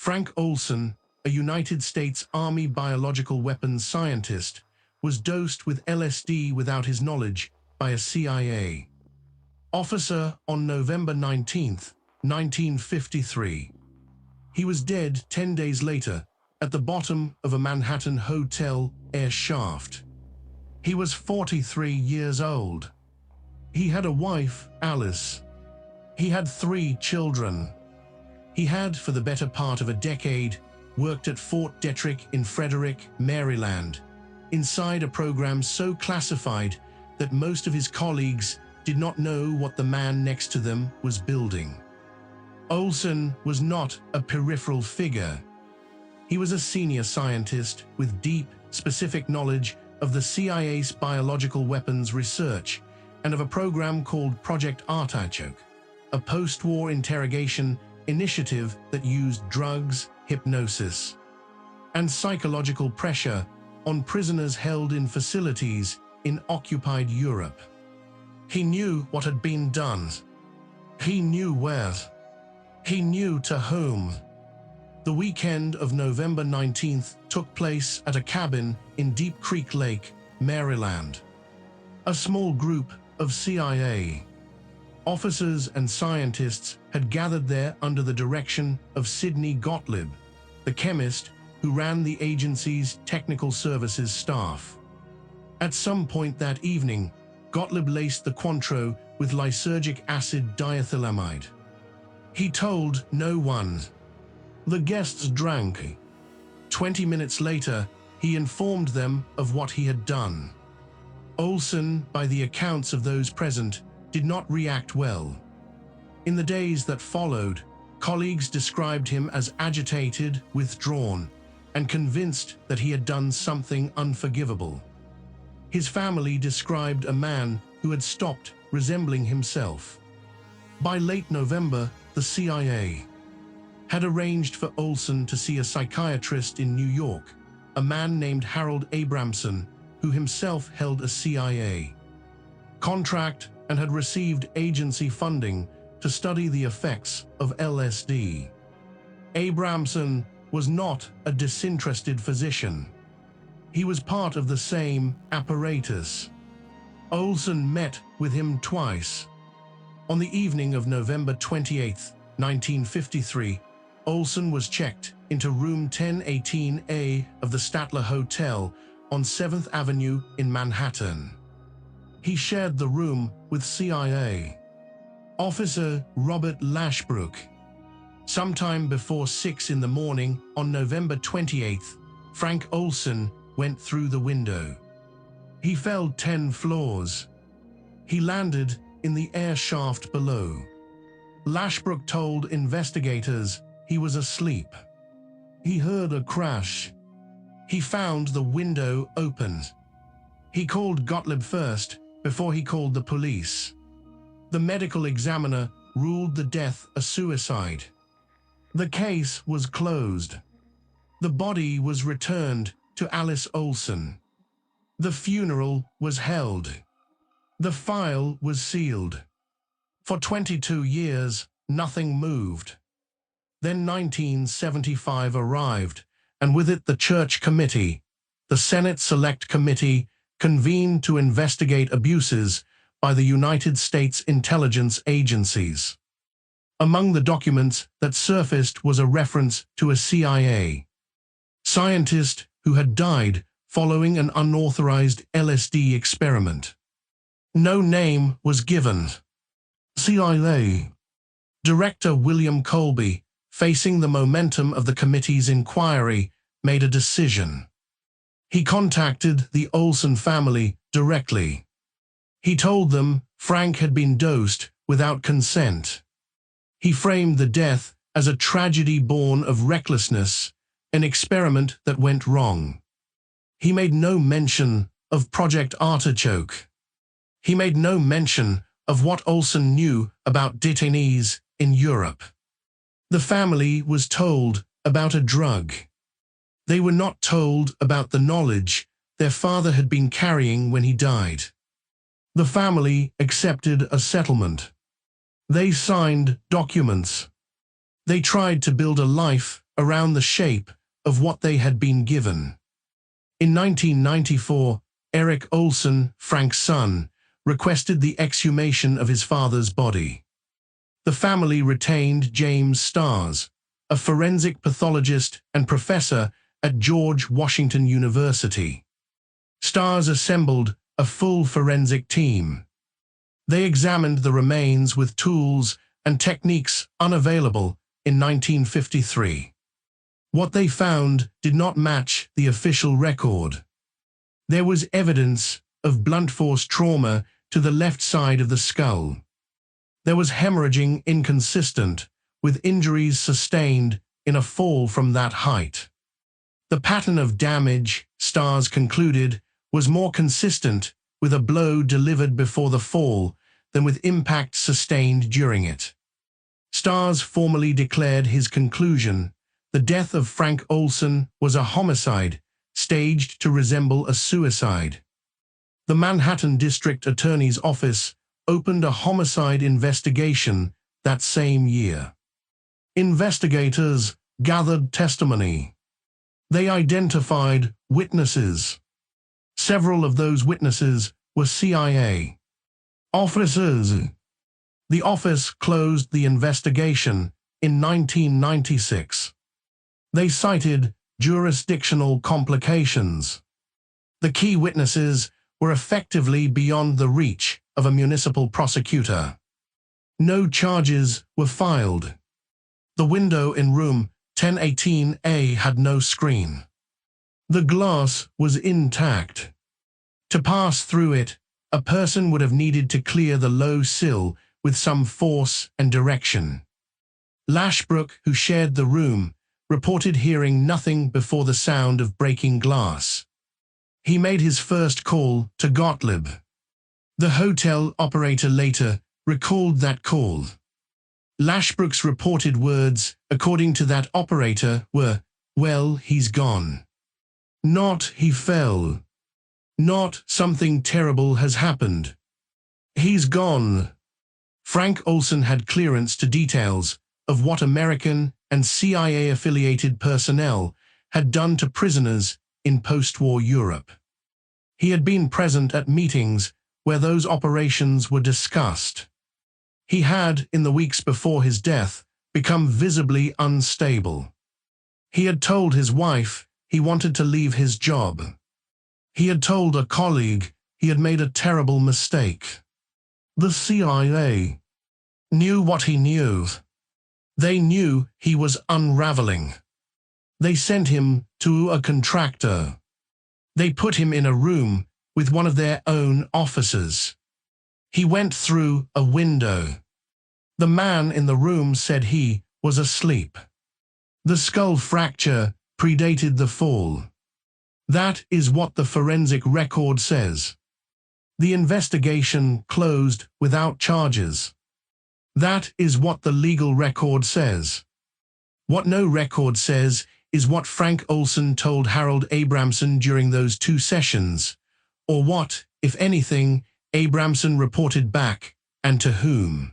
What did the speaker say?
Frank Olson, a United States Army biological weapons scientist, was dosed with LSD without his knowledge by a CIA officer on November 19, 1953. He was dead 10 days later at the bottom of a Manhattan hotel air shaft. He was 43 years old. He had a wife, Alice. He had 3 children. He had, for the better part of a decade, worked at Fort Detrick in Frederick, Maryland, inside a program so classified that most of his colleagues did not know what the man next to them was building. Olson was not a peripheral figure. He was a senior scientist with deep, specific knowledge of the CIA's biological weapons research and of a program called Project Artichoke, a post-war interrogation initiative that used drugs, hypnosis, and psychological pressure on prisoners held in facilities in occupied Europe. He knew what had been done. He knew where. He knew to whom. The weekend of November 19th took place at a cabin in Deep Creek Lake, Maryland. A small group of CIA officers and scientists had gathered there under the direction of Sidney Gottlieb, the chemist who ran the agency's technical services staff. At some point that evening, Gottlieb laced the Cointreau with lysergic acid diethylamide. He told no one. The guests drank. 20 minutes later, he informed them of what he had done. Olson, by the accounts of those present, did not react well. In the days that followed, colleagues described him as agitated, withdrawn, and convinced that he had done something unforgivable. His family described a man who had stopped resembling himself. By late November, the CIA had arranged for Olson to see a psychiatrist in New York, a man named Harold Abramson, who himself held a CIA contract and had received agency funding to study the effects of LSD. Abramson was not a disinterested physician. He was part of the same apparatus. Olson met with him twice. On the evening of November 28, 1953, Olson was checked into room 1018A of the Statler Hotel on 7th Avenue in Manhattan. He shared the room with CIA Officer Robert Lashbrook. Sometime before 6 in the morning on November 28th, Frank Olson went through the window. He fell 10 floors. He landed in the air shaft below. Lashbrook told investigators he was asleep. He heard a crash. He found the window open. He called Gottlieb first before he called the police. The medical examiner ruled the death a suicide. The case was closed. The body was returned to Alice Olson. The funeral was held. The file was sealed. For 22 years, nothing moved. Then 1975 arrived, and with it the Church Committee, the Senate Select Committee, convened to investigate abuses by the United States intelligence agencies. Among the documents that surfaced was a reference to a CIA scientist who had died following an unauthorized LSD experiment. No name was given. CIA Director William Colby, facing the momentum of the committee's inquiry, made a decision. He contacted the Olson family directly. He told them Frank had been dosed without consent. He framed the death as a tragedy born of recklessness, an experiment that went wrong. He made no mention of Project Artichoke. He made no mention of what Olson knew about detainees in Europe. The family was told about a drug. They were not told about the knowledge their father had been carrying when he died. The family accepted a settlement. They signed documents. They tried to build a life around the shape of what they had been given. In 1994, Eric Olson, Frank's son, requested the exhumation of his father's body. The family retained James Stars, a forensic pathologist and professor at George Washington University. Stars assembled a full forensic team. They examined the remains with tools and techniques unavailable in 1953. What they found did not match the official record. There was evidence of blunt force trauma to the left side of the skull. There was hemorrhaging inconsistent with injuries sustained in a fall from that height. The pattern of damage, Stars concluded, was more consistent with a blow delivered before the fall than with impact sustained during it. Stars formally declared his conclusion: the death of Frank Olson was a homicide, staged to resemble a suicide. The Manhattan District Attorney's Office opened a homicide investigation that same year. Investigators gathered testimony. They identified witnesses. Several of those witnesses were CIA officers. The office closed the investigation in 1996. They cited jurisdictional complications. The key witnesses were effectively beyond the reach of a municipal prosecutor. No charges were filed. The window in room 1018A had no screen. The glass was intact. To pass through it, a person would have needed to clear the low sill with some force and direction. Lashbrook, who shared the room, reported hearing nothing before the sound of breaking glass. He made his first call to Gottlieb. The hotel operator later recalled that call. Lashbrook's reported words, according to that operator, were, "Well, he's gone." Not "he fell." Not "something terrible has happened." He's gone. Frank Olson had clearance to details of what American and CIA-affiliated personnel had done to prisoners in post-war Europe. He had been present at meetings where those operations were discussed. He had, in the weeks before his death, become visibly unstable. He had told his wife he wanted to leave his job. He had told a colleague he had made a terrible mistake. The CIA knew what he knew. They knew he was unraveling. They sent him to a contractor. They put him in a room with one of their own officers. He went through a window. The man in the room said he was asleep. The skull fracture predated the fall. That is what the forensic record says. The investigation closed without charges. That is what the legal record says. What no record says is what Frank Olson told Harold Abramson during those 2 sessions, or what, if anything, Abramson reported back, and to whom.